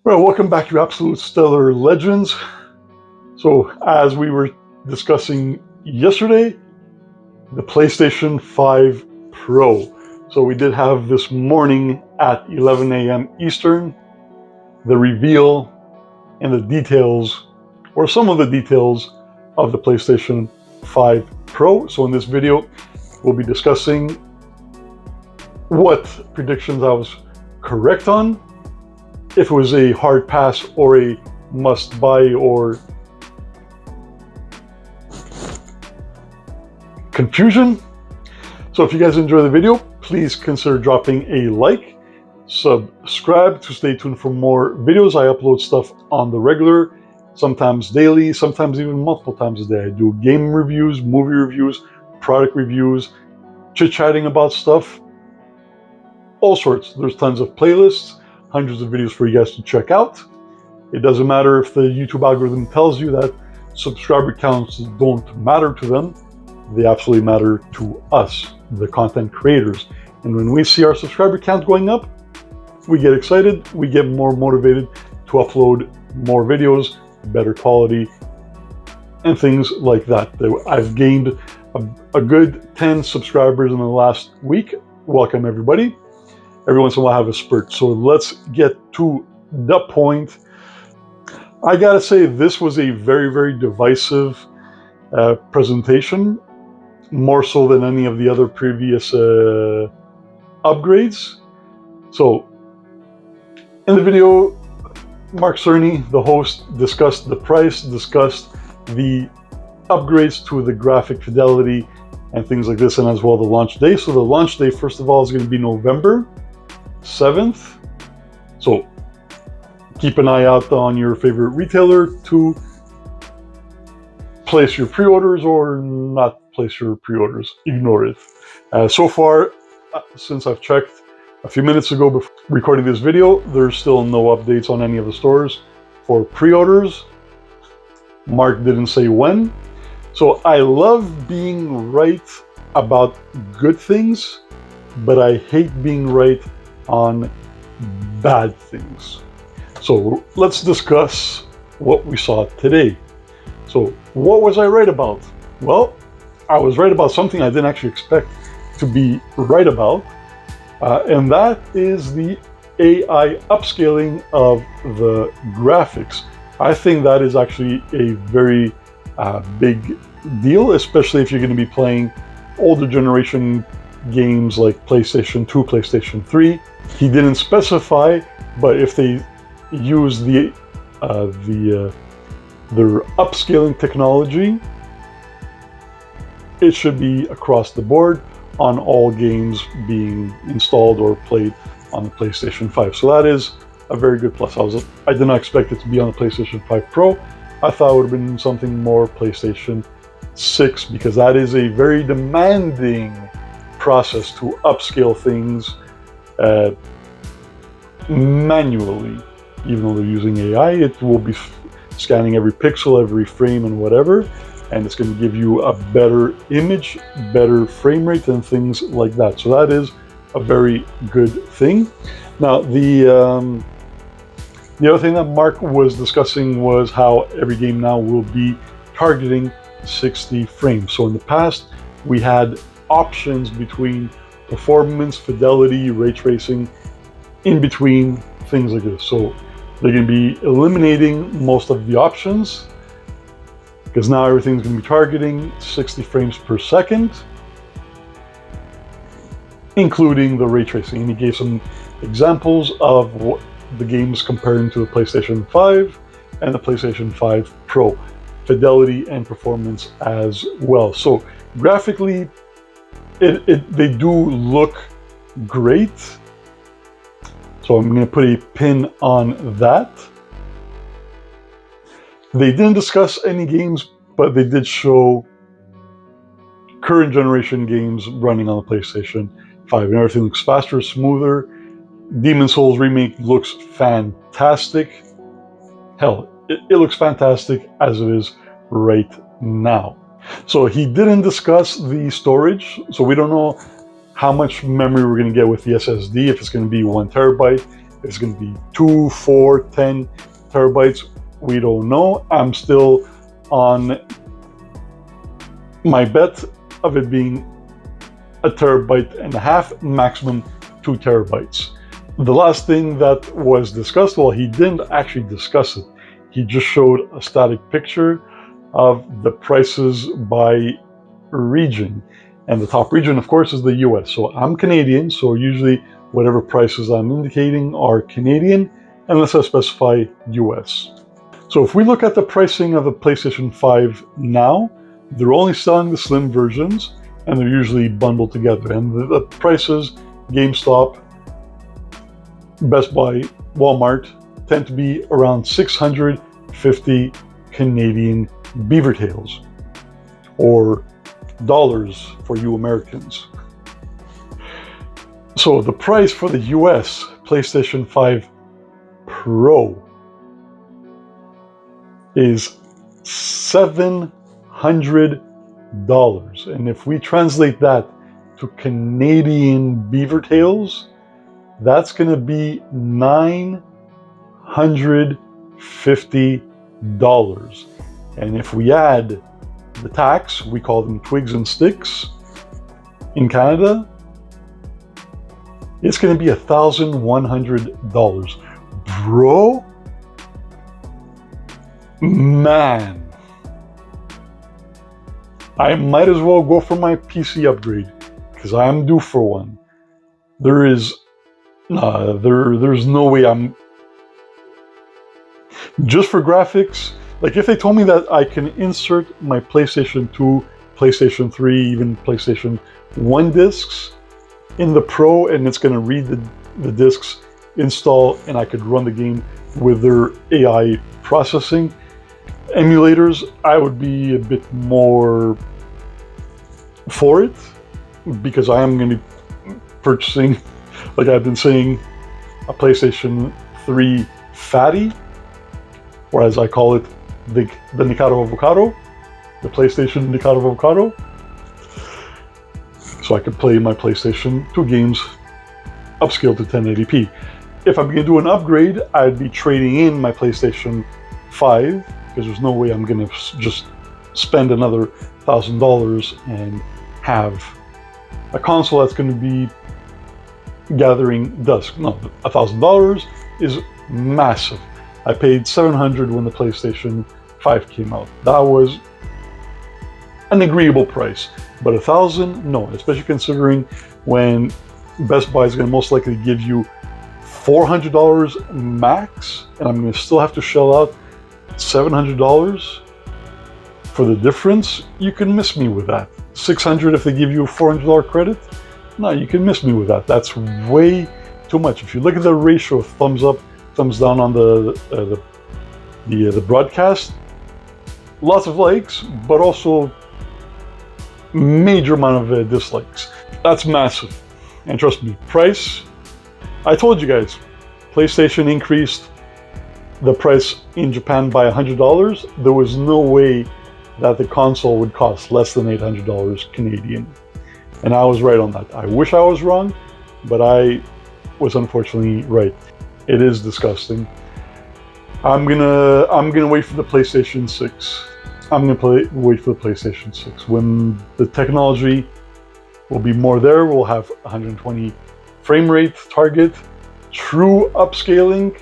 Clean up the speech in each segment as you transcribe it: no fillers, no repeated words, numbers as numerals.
Well, welcome back, you absolute stellar legends. So, as we were discussing yesterday, the PlayStation 5 Pro. So we did have this morning at 11 a.m. Eastern, the reveal and the details, or some of the details, of the PlayStation 5 Pro. So in this video, we'll be discussing what predictions I was correct on, if it was a hard pass or a must buy or confusion. So if you guys enjoy the video, please consider dropping a like, subscribe to stay tuned for more videos. I upload stuff on the regular, sometimes daily, sometimes even multiple times a day. I do game reviews, movie reviews, product reviews, chit-chatting about stuff, all sorts. There's tons of playlists, hundreds of videos for you guys to check out. It doesn't matter if the YouTube algorithm tells you that subscriber counts don't matter to them. They absolutely matter to us, the content creators. And when we see our subscriber count going up, we get excited, we get more motivated to upload more videos, better quality, and things like that. I've gained a good 10 subscribers in the last week. Welcome, everybody. Every once in a while I have a spurt. So let's get to the point. I gotta say, this was a very, very divisive presentation, more so than any of the other previous upgrades. So in the video, Mark Cerny, the host, discussed the price, discussed the upgrades to the graphic fidelity and things like this, and as well the launch day. So the launch day, first of all, is going to be November 7th. So keep an eye out on your favorite retailer to place your pre-orders, or not place your pre-orders. Ignore it. So far, since I've checked a few minutes ago before recording this video, there's still no updates on any of the stores for pre-orders. Mark didn't say when. So I love being right about good things, but I hate being right on bad things. So let's discuss what we saw today. So what was I right about? Well, I was right about something I didn't actually expect to be right about, and that is the AI upscaling of the graphics. I think that is actually a very big deal, especially if you're going to be playing older generation games like PlayStation 2, PlayStation 3. He didn't specify, but if they use their upscaling technology, it should be across the board on all games being installed or played on the PlayStation 5. So that is a very good plus. I did not expect it to be on the PlayStation 5 Pro. I thought it would have been something more PlayStation 6, because that is a very demanding process to upscale things manually. Even though they're using AI, it will be scanning every pixel, every frame, and whatever, and it's going to give you a better image, better frame rate, and things like that. So that is a very good thing. Now, the other thing that Mark was discussing was how every game now will be targeting 60 frames. So in the past, we had options between performance, fidelity, ray tracing, in between things like this. So they're going to be eliminating most of the options, because now everything's going to be targeting 60 frames per second, including the ray tracing. And he gave some examples of what the games comparing to the PlayStation 5 and the PlayStation 5 Pro, fidelity and performance as well. So graphically, they do look great. So I'm going to put a pin on that. They didn't discuss any games, but they did show current generation games running on the PlayStation 5, and everything looks faster, smoother. Demon's Souls Remake looks fantastic. Hell, it looks fantastic as it is right now. So he didn't discuss the storage, so we don't know how much memory we're going to get with the SSD, if it's going to be 1 terabyte, It's going to be 2, 4, 10 terabytes. We don't know. I'm still on my bet of it being 1.5 terabytes, maximum 2 terabytes. The last thing that was discussed, well, he didn't actually discuss it. He just showed a static picture of the prices by region. And the top region, of course, is the US. So I'm Canadian, so usually whatever prices I'm indicating are Canadian, unless I specify US. So if we look at the pricing of the PlayStation 5 now, they're only selling the slim versions, and they're usually bundled together. And the prices, GameStop, Best Buy, Walmart, tend to be around 650 Canadian beaver tails, or dollars for you Americans. So the price for the US PlayStation 5 Pro is $700. And if we translate that to Canadian beaver tails, that's going to be $950. And if we add the tax, we call them twigs and sticks in Canada, it's going to be $1,100. Bro, man, I might as well go for my PC upgrade, because I'm due for one. There's no way I'm, just for graphics. Like, if they told me that I can insert my PlayStation 2, PlayStation 3, even PlayStation 1 discs in the Pro, and it's going to read the discs, install, and I could run the game with their AI processing emulators, I would be a bit more for it, because I am going to be purchasing, like I've been saying, a PlayStation 3 Fatty, or as I call it, the Nikado Avocado, the PlayStation Nikado Avocado, so I could play my PlayStation 2 games upscaled to 1080p. If I'm going to do an upgrade, I'd be trading in my PlayStation 5, because there's no way I'm going to just spend another $1,000 and have a console that's going to be gathering dust. No, $1,000 is massive. I paid $700 when the PlayStation 5 came out. That was an agreeable price, but $1,000, no, especially considering when Best Buy is going to most likely give you $400 max, and I'm going to still have to shell out $700 for the difference. You can miss me with that. $600 if they give you a $400 credit. No, you can miss me with that. That's way too much. If you look at the ratio of thumbs up, thumbs down on the broadcast, lots of likes, but also major amount of dislikes. That's massive. And trust me, price, I told you guys, PlayStation increased the price in Japan by $100. There was no way that the console would cost less than $800 Canadian. And I was right on that. I wish I was wrong, but I was unfortunately right. It is disgusting. I'm gonna wait for the PlayStation 6. I'm gonna wait for the PlayStation 6. When the technology will be more there, we'll have 120 frame rate target, true upscaling.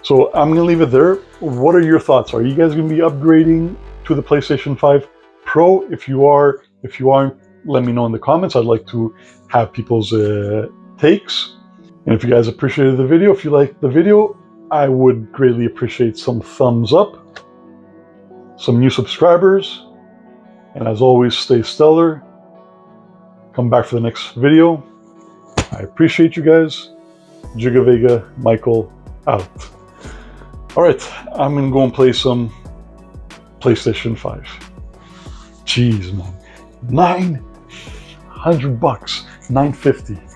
So I'm gonna leave it there. What are your thoughts? Are you guys gonna be upgrading to the PlayStation 5 Pro? If you are, if you aren't, let me know in the comments. I'd like to have people's takes. And if you guys appreciated the video, if you liked the video, I would greatly appreciate some thumbs up, some new subscribers, and as always, stay stellar. Come back for the next video. I appreciate you guys. Giga Vega, Michael, out. All right, I'm gonna go and play some PlayStation 5. Jeez, man, $900, $950.